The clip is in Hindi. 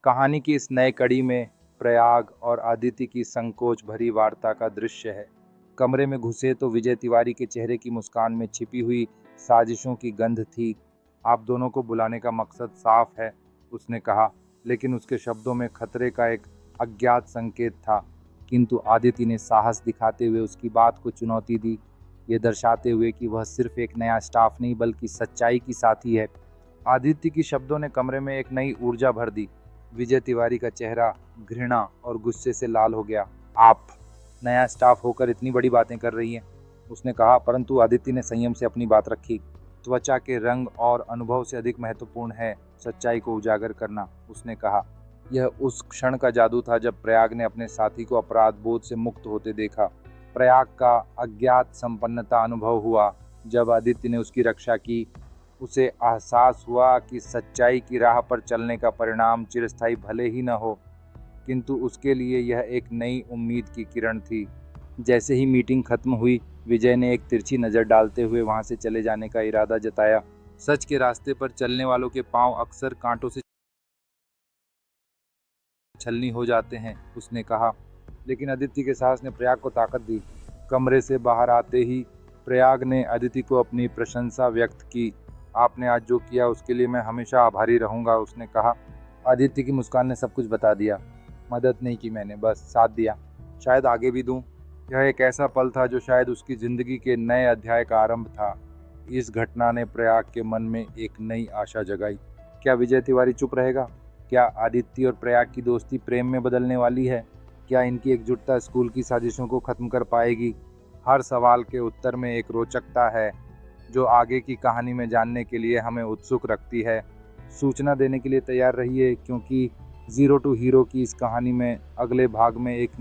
कहानी की इस नए कड़ी में प्रयाग और आदित्य की संकोच भरी वार्ता का दृश्य है। कमरे में घुसे तो विजय तिवारी के चेहरे की मुस्कान में छिपी हुई साजिशों की गंध थी। आप दोनों को बुलाने का मकसद साफ है, उसने कहा, लेकिन उसके शब्दों में खतरे का एक अज्ञात संकेत था। किंतु आदित्य ने साहस दिखाते हुए उसकी बात को चुनौती दी, ये दर्शाते हुए कि वह सिर्फ एक नया स्टाफ नहीं बल्कि सच्चाई की साथी है। आदित्य की शब्दों ने कमरे में एक नई ऊर्जा भर दी। विजय तिवारी का चेहरा घृणा और गुस्से से लाल हो गया। आप नया स्टाफ होकर इतनी बड़ी बातें कर रही हैं, उसने कहा, परंतु आदित्य ने संयम से अपनी बात रखी। त्वचा के रंग और अनुभव से अधिक महत्वपूर्ण है सच्चाई को उजागर करना, उसने कहा। यह उस क्षण का जादू था जब प्रयाग ने अपने साथी को अपराध बोध से मुक्त होते देखा। प्रयाग का अज्ञात संपन्नता अनुभव हुआ जब आदित्य ने उसकी रक्षा की। उसे एहसास हुआ कि सच्चाई की राह पर चलने का परिणाम चिरस्थायी भले ही न हो, किंतु उसके लिए यह एक नई उम्मीद की किरण थी। जैसे ही मीटिंग खत्म हुई, विजय ने एक तिरछी नज़र डालते हुए वहां से चले जाने का इरादा जताया। सच के रास्ते पर चलने वालों के पांव अक्सर कांटों से छलनी हो जाते हैं, उसने कहा। लेकिन आदित्य के साहस ने प्रयाग को ताकत दी। कमरे से बाहर आते ही प्रयाग ने आदित्य को अपनी प्रशंसा व्यक्त की। आपने आज जो किया उसके लिए मैं हमेशा आभारी रहूंगा, उसने कहा। आदित्य की मुस्कान ने सब कुछ बता दिया। मदद नहीं की मैंने, बस साथ दिया। शायद आगे भी दूं। यह एक ऐसा पल था जो शायद उसकी जिंदगी के नए अध्याय का आरंभ था। इस घटना ने प्रयाग के मन में एक नई आशा जगाई। क्या विजय तिवारी चुप रहेगा? क्या आदित्य और प्रयाग की दोस्ती प्रेम में बदलने वाली है? क्या इनकी एकजुटता स्कूल की साजिशों को खत्म कर पाएगी? हर सवाल के उत्तर में एक रोचकता है जो आगे की कहानी में जानने के लिए हमें उत्सुक रखती है। सूचना देने के लिए तैयार रहिए, क्योंकि जीरो टू हीरो की इस कहानी में अगले भाग में एक